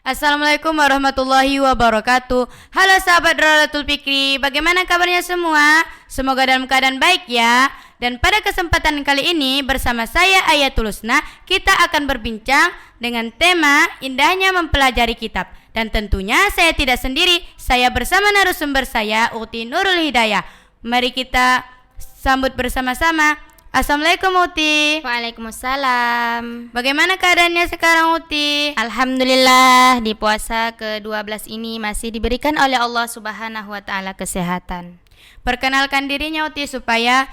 Assalamualaikum warahmatullahi wabarakatuh. Halo sahabat Radatul Fikri, bagaimana kabarnya semua? Semoga dalam keadaan baik ya. Dan pada kesempatan kali ini bersama saya Ayatul Husna, kita akan berbincang dengan tema indahnya mempelajari kitab. Dan tentunya saya tidak sendiri, saya bersama narasumber saya Uti Nurul Hidayah. Mari kita sambut bersama-sama. Assalamualaikum Uti. Waalaikumsalam. Bagaimana keadaannya sekarang Uti? Alhamdulillah di puasa ke-12 ini masih diberikan oleh Allah Subhanahu wa taala kesehatan. Perkenalkan dirinya Uti supaya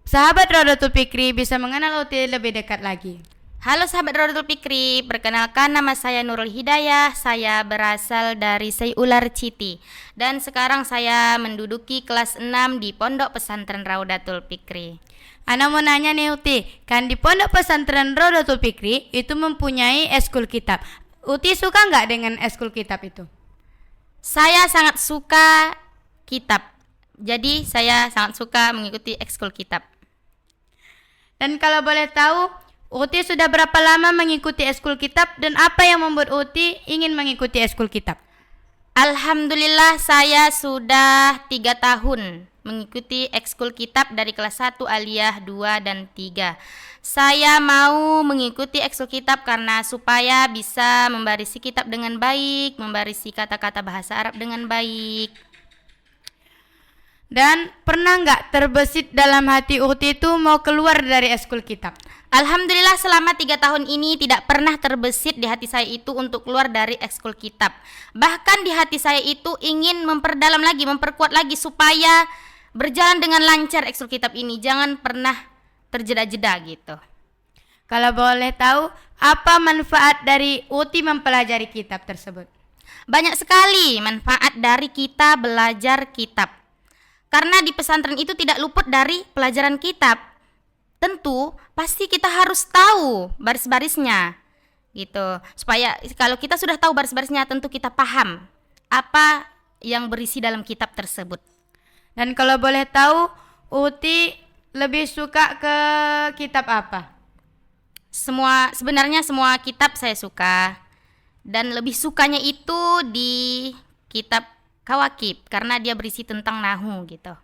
sahabat Radatul Fikri bisa mengenal Uti lebih dekat lagi. Halo sahabat Radatul Fikri, perkenalkan nama saya Nurul Hidayah. Saya berasal dari Sayular Citi dan sekarang saya menduduki kelas 6 di Pondok Pesantren Radatul Fikri. Ana mau nanya nih Uti, kan di Pondok Pesantren Radatul Fikri itu mempunyai eskul kitab. Uti suka nggak dengan eskul kitab itu? Saya sangat suka kitab. Jadi saya sangat suka mengikuti ekskul kitab. Dan kalau boleh tahu, Uti sudah berapa lama mengikuti eskul kitab dan apa yang membuat Uti ingin mengikuti eskul kitab? Alhamdulillah saya sudah 3 tahun mengikuti ekskul kitab dari kelas 1 aliyah, 2 dan 3. Saya mau mengikuti ekskul kitab karena supaya bisa membarisi kitab dengan baik, membarisi kata-kata bahasa Arab dengan baik. Dan pernah nggak terbesit dalam hati Uti itu mau keluar dari eskul kitab? Alhamdulillah selama 3 tahun ini tidak pernah terbesit di hati saya itu untuk keluar dari ekskul kitab. Bahkan di hati saya itu ingin memperdalam lagi, memperkuat lagi supaya berjalan dengan lancar ekskul kitab ini. Jangan pernah terjeda-jeda gitu. Kalau boleh tahu, apa manfaat dari Uti mempelajari kitab tersebut? Banyak sekali manfaat dari kita belajar kitab. Karena di pesantren itu tidak luput dari pelajaran kitab. Tentu pasti kita harus tahu baris-barisnya gitu. Supaya kalau kita sudah tahu baris-barisnya, tentu kita paham apa yang berisi dalam kitab tersebut. Dan kalau boleh tahu, Uti lebih suka ke kitab apa? Sebenarnya semua kitab saya suka. Dan lebih sukanya itu di kitab Kawakib karena dia berisi tentang nahu gitu.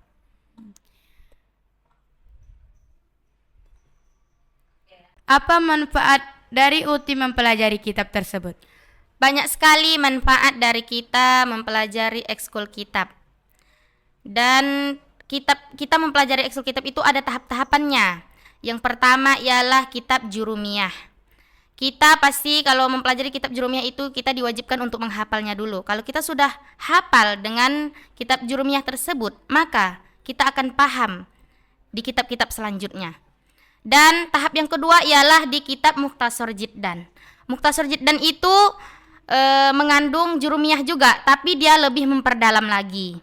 Apa manfaat dari Uti mempelajari kitab tersebut? Banyak sekali manfaat dari kita mempelajari ekskul kitab. Dan kita mempelajari ekskul kitab itu ada tahap-tahapannya. Yang pertama ialah kitab jurumiyah. Kita pasti kalau mempelajari kitab jurumiyah itu kita diwajibkan untuk menghafalnya dulu. Kalau kita sudah hafal dengan kitab jurumiyah tersebut, maka kita akan paham di kitab-kitab selanjutnya. Dan tahap yang kedua ialah di kitab Mukhtasar Jiddan. Mukhtasar Jiddan itu mengandung jurumiyah juga, tapi dia lebih memperdalam lagi.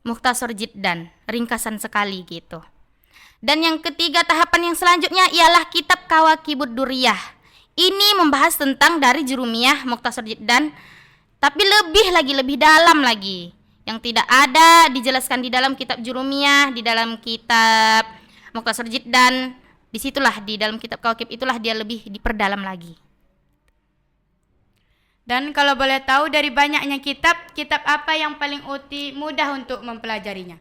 Mukhtasar Jiddan, ringkasan sekali gitu. Dan yang ketiga tahapan yang selanjutnya ialah kitab Kawakibud Duriyah. Ini membahas tentang dari jurumiyah Mukhtasar Jiddan, tapi lebih dalam lagi. Yang tidak ada dijelaskan di dalam kitab jurumiyah, di dalam kitab Mukhtasar Jiddan. Disitulah di dalam kitab Kawakib itulah dia lebih diperdalam lagi. Dan kalau boleh tahu dari banyaknya kitab apa yang paling Uti mudah untuk mempelajarinya?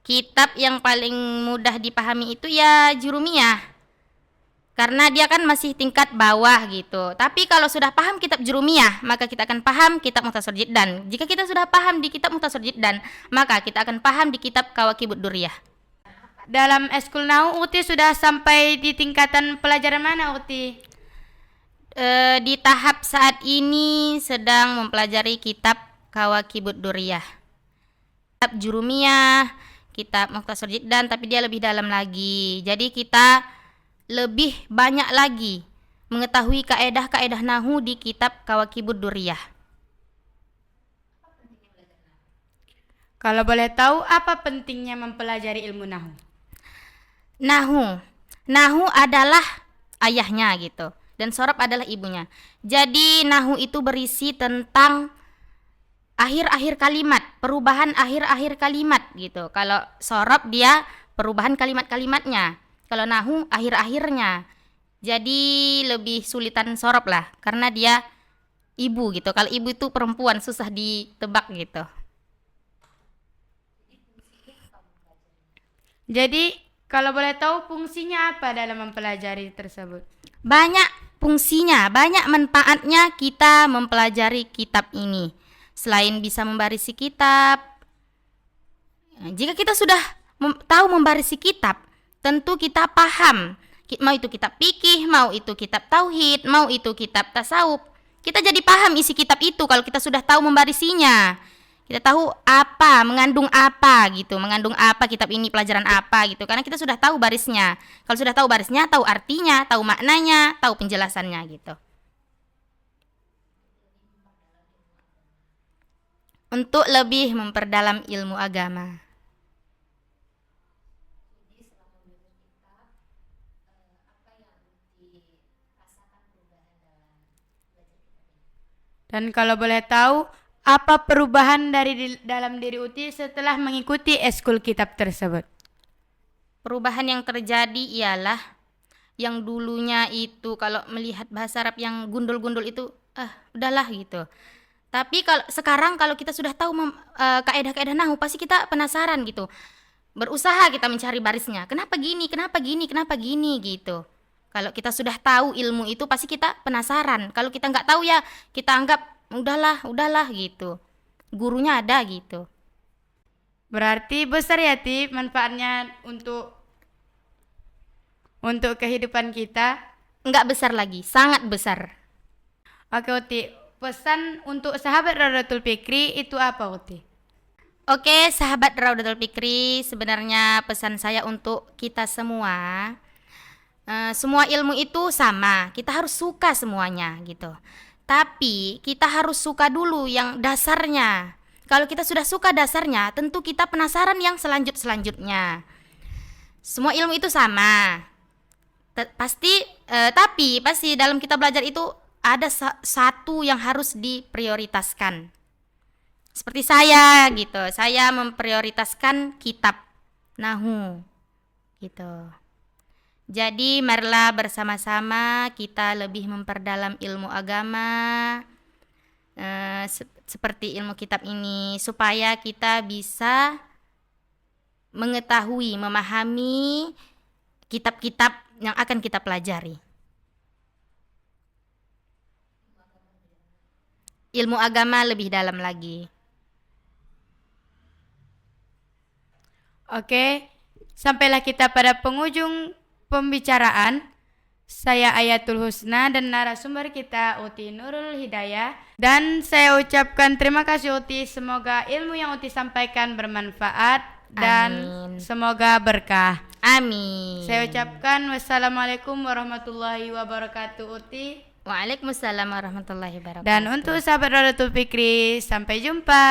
Kitab yang paling mudah dipahami itu ya jurumiyah. Karena dia kan masih tingkat bawah gitu. Tapi kalau sudah paham kitab jurumiyah, maka kita akan paham kitab Mukhtasar Jiddan. Jika kita sudah paham di kitab Mukhtasar Jiddan, maka kita akan paham di kitab Kawakibud Duriyah. Dalam eskul nahu Uti sudah sampai di tingkatan pelajaran mana Uti? Di tahap saat ini sedang mempelajari kitab Kawakibud Duriyah. Kitab jurumiyah, kitab Mukhtasar Jiddan, tapi dia lebih dalam lagi. Jadi kita lebih banyak lagi mengetahui kaedah-kaedah nahu di kitab Kawakibud Duriyah. Kalau boleh tahu, apa pentingnya mempelajari ilmu nahu? Nahu adalah ayahnya gitu, dan sorob adalah ibunya. Jadi nahu itu berisi tentang akhir-akhir kalimat, perubahan akhir-akhir kalimat gitu. Kalau sorob dia perubahan kalimat-kalimatnya. Kalau nahu akhir-akhirnya. Jadi lebih sulitan sorop lah, karena dia ibu gitu. Kalau ibu itu perempuan, susah ditebak gitu. Jadi, kalau boleh tahu fungsinya apa dalam mempelajari tersebut? Banyak fungsinya, banyak manfaatnya kita mempelajari kitab ini. Selain bisa membarisi kitab, jika kita sudah tahu membarisi kitab, tentu kita paham. Mau itu kitab fikih, mau itu kitab tauhid, mau itu kitab tasawuf. Kita jadi paham isi kitab itu kalau kita sudah tahu membarisinya. Kita tahu apa, mengandung apa gitu, mengandung apa kitab ini, pelajaran apa gitu. Karena kita sudah tahu barisnya. Kalau sudah tahu barisnya, tahu artinya, tahu maknanya, tahu penjelasannya gitu. Untuk lebih memperdalam ilmu agama. Dan kalau boleh tahu, apa perubahan dari dalam diri Uti setelah mengikuti eskul kitab tersebut? Perubahan yang terjadi ialah yang dulunya itu kalau melihat bahasa Arab yang gundul-gundul itu, udahlah gitu. Tapi kalau sekarang kalau kita sudah tahu kaidah-kaidah nahwu, pasti kita penasaran gitu. Berusaha kita mencari barisnya. Kenapa gini? Kenapa gini? Kenapa gini gitu. Kalau kita sudah tahu ilmu itu pasti kita penasaran. Kalau kita nggak tahu ya kita anggap udahlah gitu. Gurunya ada gitu. Berarti besar ya Ti manfaatnya untuk kehidupan kita. Nggak besar lagi, sangat besar. Oke Uti, pesan untuk sahabat Raudatul Fikri itu apa Uti? Oke, sahabat Raudatul Fikri, sebenarnya pesan saya untuk kita semua. Semua ilmu itu sama, kita harus suka semuanya gitu. Tapi kita harus suka dulu yang dasarnya. Kalau kita sudah suka dasarnya, tentu kita penasaran yang selanjutnya. Semua ilmu itu sama. Tapi pasti dalam kita belajar itu ada satu yang harus diprioritaskan. Seperti saya gitu, saya memprioritaskan kitab nahwu gitu. Jadi marilah bersama-sama kita lebih memperdalam ilmu agama seperti ilmu kitab ini, supaya kita bisa mengetahui, memahami kitab-kitab yang akan kita pelajari. Ilmu agama lebih dalam lagi. Oke, sampailah kita pada penghujung pembicaraan. Saya Ayatul Husna dan narasumber kita Uti Nurul Hidayah. Dan saya ucapkan terima kasih Uti. Semoga ilmu yang Uti sampaikan bermanfaat dan semoga berkah. Amin. Saya ucapkan wassalamualaikum warahmatullahi wabarakatuh Uti. Waalaikumsalam warahmatullahi wabarakatuh. Dan untuk sahabat Raudatul Fikri, sampai jumpa.